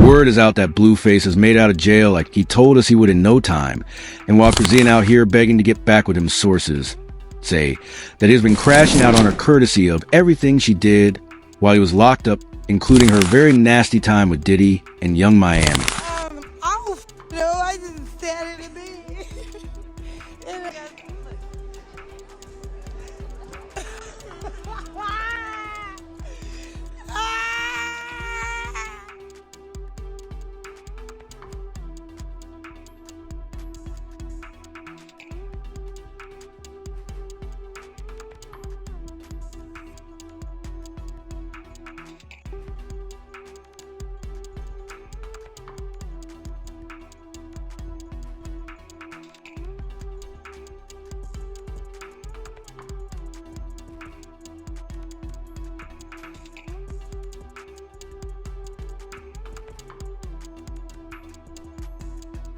Word is out that BlueFace is made out of jail like he told us he would in no time. And while Krazine out here begging to get back with him, sources say that he's been crashing out on her courtesy of everything she did while he was locked up, including her very nasty time with Diddy and Young Miami. I didn't stand it to me.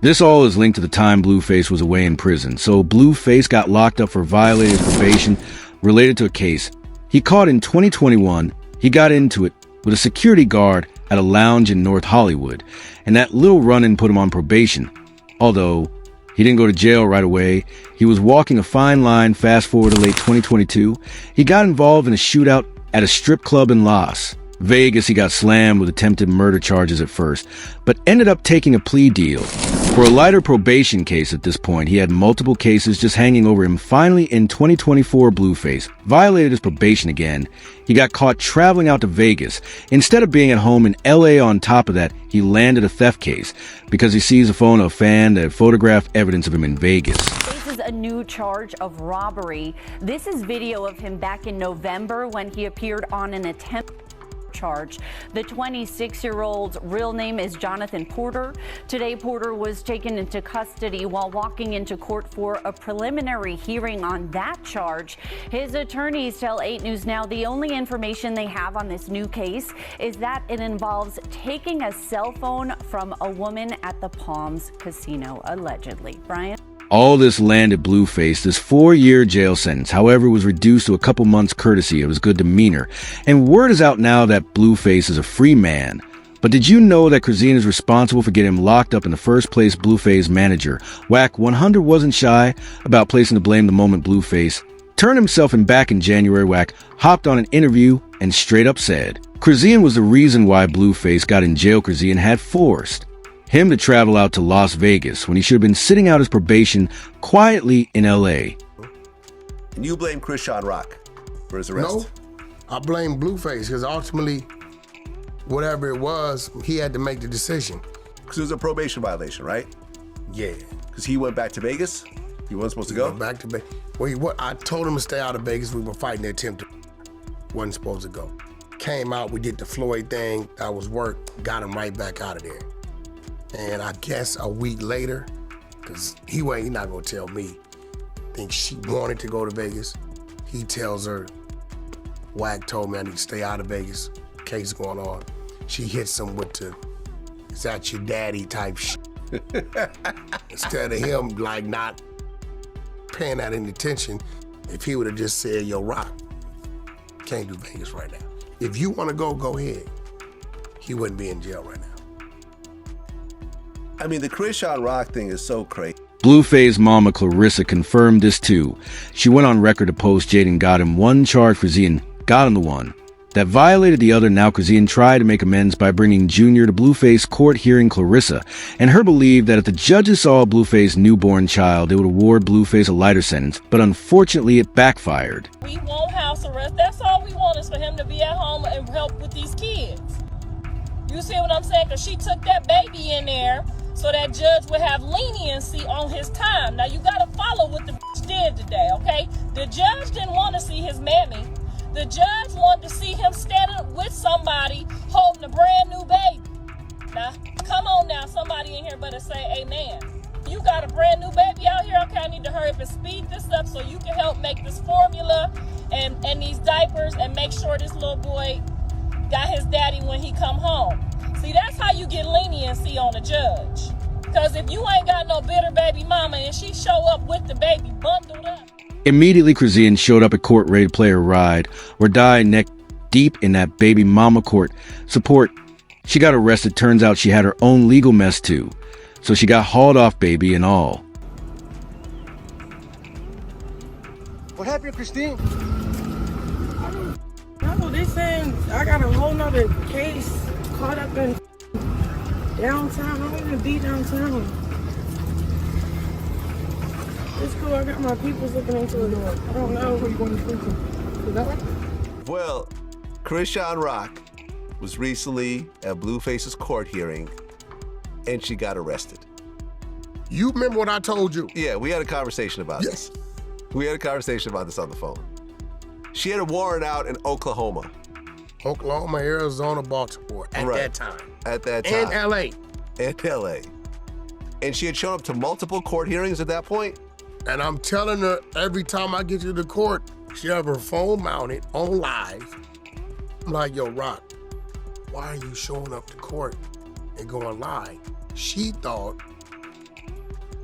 This all is linked to the time BlueFace was away in prison. So BlueFace got locked up for violating probation related to a case he caught in 2021. He got into it with a security guard at a lounge in North Hollywood, and that little run-in put him on probation. Although he didn't go to jail right away, he was walking a fine line. Fast forward to late 2022, he got involved in a shootout at a strip club in Las Vegas. He got slammed with attempted murder charges at first, but ended up taking a plea deal for a lighter probation case. At this point, he had multiple cases just hanging over him. Finally, in 2024, BlueFace violated his probation again. He got caught traveling out to Vegas. Instead of being at home in LA on top of that, he landed a theft case because he sees a phone of a fan that photographed evidence of him in Vegas. Faces a new charge of robbery. This is video of him back in November when he appeared on an attempt charge. The 26-year-old's real name is Jonathan Porter. Today, Porter was taken into custody while walking into court for a preliminary hearing on that charge. His attorneys tell 8 News Now the only information they have on this new case is that it involves taking a cell phone from a woman at the Palms Casino, allegedly. Brian? All this landed BlueFace this 4-year jail sentence. However, it was reduced to a couple months courtesy of his good demeanor. And word is out now that BlueFace is a free man. But did you know that Krazine is responsible for getting him locked up in the first place? BlueFace manager Wack 100 wasn't shy about placing the blame the moment BlueFace turned himself in. Back in January, Wack hopped on an interview and straight up said Krazine was the reason why BlueFace got in jail. Krazine had forced him to travel out to Las Vegas when he should have been sitting out his probation quietly in LA. And you blame Krishan Rock for his arrest? No, I blame BlueFace because ultimately, whatever it was, he had to make the decision. Because it was a probation violation, right? Yeah. Because he went back to Vegas? He wasn't supposed to go? Went back to Vegas. Well, I told him to stay out of Vegas. We were fighting the attempt to. Wasn't supposed to go. Came out, we did the Floyd thing. That was work. Got him right back out of there. And I guess a week later, because he not gonna tell me, think she wanted to go to Vegas. He tells her, Wack told me I need to stay out of Vegas, case going on. She hits him with the, is that your daddy type shit. Instead of him like not paying that any attention, if he would have just said, yo, Rock, can't do Vegas right now. If you wanna go, go ahead. He wouldn't be in jail right now. I mean, the Krishan Rock thing is so crazy. BlueFace mama Clarissa confirmed this too. She went on record to post Jaden got him one charge. Krazine got him the one that violated the other. Now Krazine tried to make amends by bringing Junior to BlueFace court hearing. Clarissa and her believed that if the judges saw BlueFace's newborn child, they would award BlueFace a lighter sentence, but unfortunately it backfired. We want house arrest. That's all we want is for him to be at home and help with these kids. You see what I'm saying? Because she took that baby in there so that judge would have leniency on his time. Now, you got to follow what the bitch did today, okay? The judge didn't want to see his mammy. The judge wanted to see him standing with somebody holding a brand new baby. Now, come on now, somebody in here better say amen. You got a brand new baby out here, okay? I need to hurry up and speed this up so you can help make this formula and these diapers and make sure this little boy got his daddy when he come home. See, that's how you get leniency on a judge. Because if you ain't got no bitter baby mama and she show up with the baby bundled up. Immediately, Krazine showed up at court ready to play her ride or die neck deep in that baby mama court support She got arrested. Turns out she had her own legal mess too. So she got hauled off, baby and all. What happened, Christine? No, they saying I got a whole nother case caught up in downtown. I don't even be downtown. It's cool. I got my peoples looking into it. I don't know who you want to speak to. Is that right? Well, Krishan Rock was recently at BlueFace's court hearing, and she got arrested. You remember what I told you? Yeah, we had a conversation about Yes. this. We had a conversation about this on the phone. She had a warrant out in Oklahoma. Oklahoma, Arizona, Baltimore at Right. that time. At that time. And LA. And LA. And she had shown up to multiple court hearings at that point. And I'm telling her every time I get to the court, she have her phone mounted on live. I'm like, yo, Rock, why are you showing up to court and going live? She thought,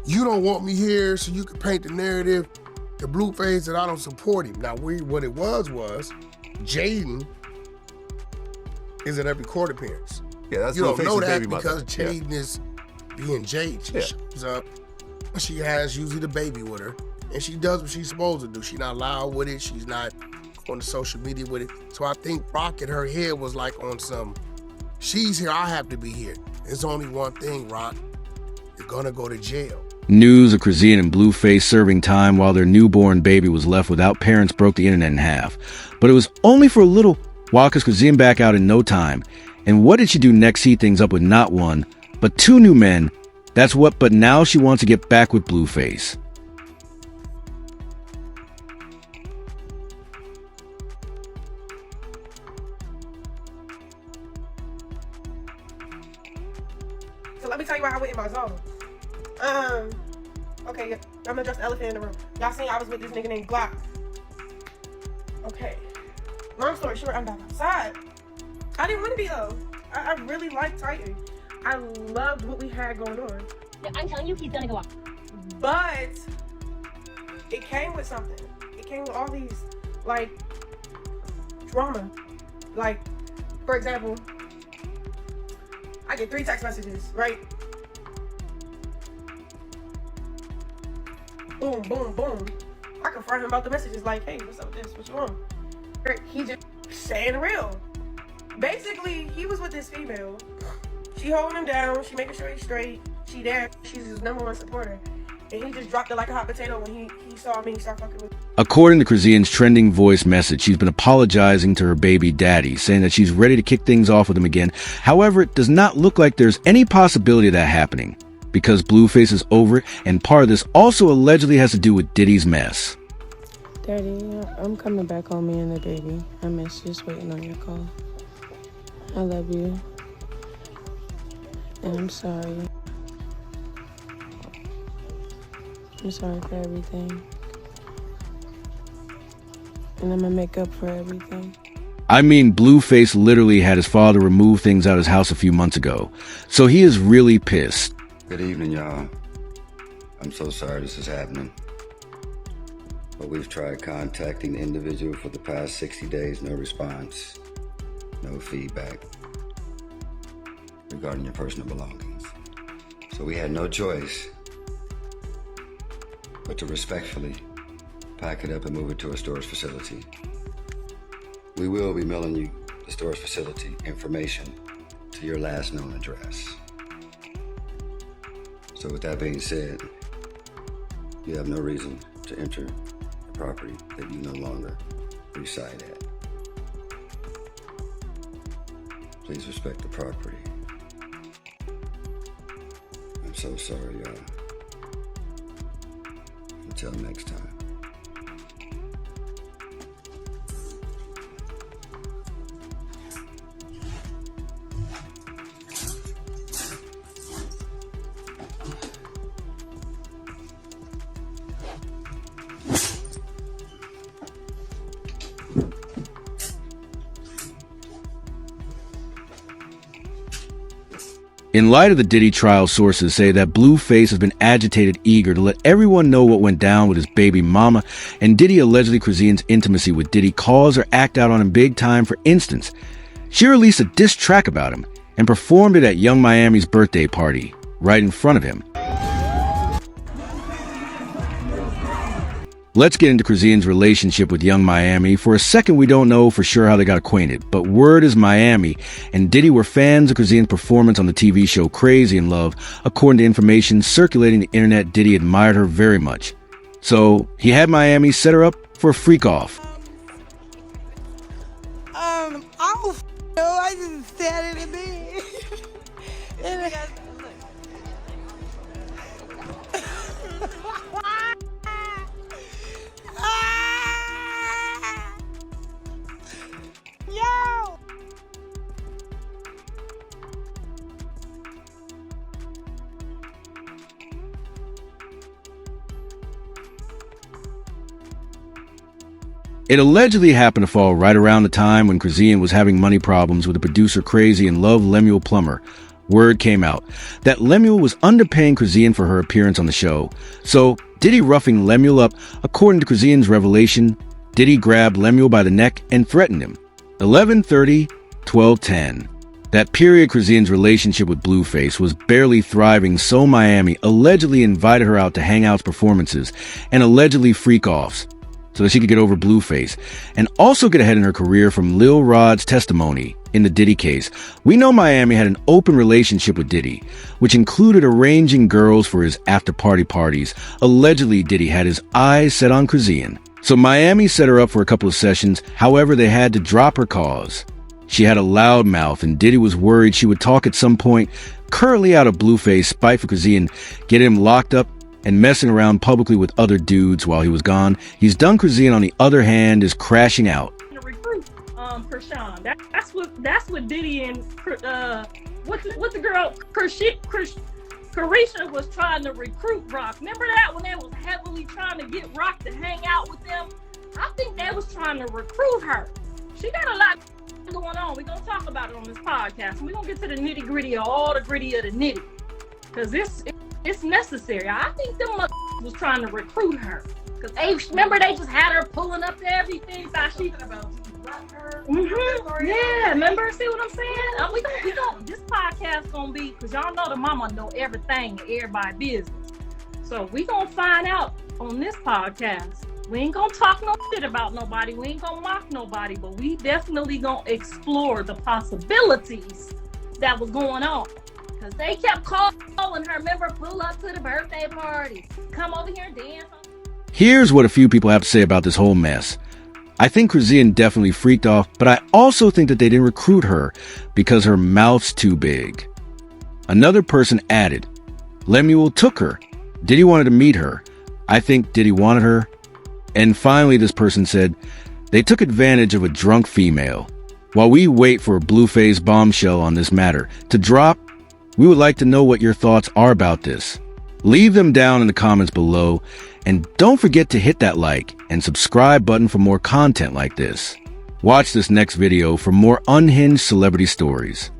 you don't want me here so you can paint the narrative, the BlueFace, that I don't support him. Now, what it was Jaden is at every court appearance. Yeah, that's You don't know BlueFace's that baby mother. because Jaden is being Jade. She Yeah. shows up. She has usually the baby with her, and she does what she's supposed to do. She's not loud with it. She's not on the social media with it. So I think Rock in her head was like on some, she's here, I have to be here. There's only one thing, Rock. You're gonna go to jail. News of Krasin and BlueFace serving time while their newborn baby was left without parents broke the internet in half. But it was only for a little while because Krasin back out in no time. And what did she do next? Heat things up with not one, but two new men. That's what, but now she wants to get back with BlueFace. So let me tell you why I went in my zone. Okay, I'm gonna address the elephant in the room. Y'all seen I was with this nigga named Glock. Okay. Long story short, I'm back outside. I didn't want to be though. I really liked Titan. I loved what we had going on. I'm telling you, he's gonna go off. But it came with something. It came with all these like drama. Like, for example, I get 3 text messages, right? Boom, boom, boom. I confront him about the messages like, hey, what's up with this? What you want? He just saying real. Basically, he was with this female. She holding him down. She making sure he's straight. She there. She's his #1 supporter. And he just dropped it like a hot potato when he saw me start fucking with me. According to Krasin's trending voice message, she's been apologizing to her baby daddy, saying that she's ready to kick things off with him again. However, it does not look like there's any possibility of that happening, because BlueFace is over it, and part of this also allegedly has to do with Diddy's mess. Daddy, I'm coming back home, me and the baby. I miss just waiting on your call. I love you. And I'm sorry. I'm sorry for everything. And I'm gonna make up for everything. I mean, BlueFace literally had his father remove things out of his house a few months ago, so he is really pissed. Good evening, y'all. I'm so sorry this is happening. But we've tried contacting the individual for the past 60 days, no response, no feedback regarding your personal belongings. So we had no choice but to respectfully pack it up and move it to a storage facility. We will be mailing you the storage facility information to your last known address. So with that being said, you have no reason to enter a property that you no longer reside at. Please respect the property. I'm so sorry, y'all. Until next time. In light of the Diddy trial, sources say that BlueFace has been agitated, eager to let everyone know what went down with his baby mama, and Diddy allegedly Krasin's intimacy with Diddy calls her act out on him big time. For instance, she released a diss track about him, and performed it at Young Miami's birthday party, right in front of him. Let's get into Krazian's relationship with Young Miami. For a second, we don't know for sure how they got acquainted, but word is Miami and Diddy were fans of Krazian's performance on the TV show Crazy in Love. According to information circulating the internet, Diddy admired her very much. So he had Miami set her up for a freak-off. I don't know. I just sat in the bed. And Yo! It allegedly happened to fall right around the time when Krazian was having money problems with the producer Crazy and Love Lemuel Plummer. Word came out that Lemuel was underpaying Krazian for her appearance on the show. So, Diddy roughing Lemuel up. According to Krazian's revelation, Diddy grabbed Lemuel by the neck and threatened him. 11:30, 12:10. That period, Krazian's relationship with BlueFace was barely thriving, so Miami allegedly invited her out to Hangout's performances and allegedly freak-offs so that she could get over BlueFace and also get ahead in her career. From Lil Rod's testimony in the Diddy case, we know Miami had an open relationship with Diddy, which included arranging girls for his after-party parties. Allegedly, Diddy had his eyes set on Krazian. So Miami set her up for a couple of sessions. However, they had to drop her cause. She had a loud mouth, and Diddy was worried she would talk at some point. Currently out of BlueFace, spite for Krazian, get him locked up and messing around publicly with other dudes while he was gone. He's done. Krazian, on the other hand, is crashing out. Recruit Krishan. That's what Diddy and what the girl Carisha was trying to recruit Rock. Remember that when they was heavily trying to get Rock to hang out with them? I think they was trying to recruit her. She got a lot going on. We're gonna talk about it on this podcast. And we're gonna get to the nitty gritty of all the gritty of the nitty. Cause it's necessary. I think them was trying to recruit her. Cause remember they just had her pulling up to everything. Thought she Yeah, remember? See what I'm saying? We gonna this podcast gonna be, cause y'all know the mama know everything and everybody business. So we gonna find out on this podcast. We ain't gonna talk no shit about nobody. We ain't gonna mock nobody, but we definitely gonna explore the possibilities that was going on. Cause they kept calling her, remember, pull up to the birthday party, come over here and dance. Here's what a few people have to say about this whole mess. I think Krazian definitely freaked off, but I also think that they didn't recruit her because her mouth's too big. Another person added, Lemuel took her. Diddy wanted to meet her. I think Diddy wanted her. And finally, this person said, they took advantage of a drunk female. While we wait for a BlueFace bombshell on this matter to drop, we would like to know what your thoughts are about this. Leave them down in the comments below, and don't forget to hit that like and subscribe button for more content like this. Watch this next video for more unhinged celebrity stories.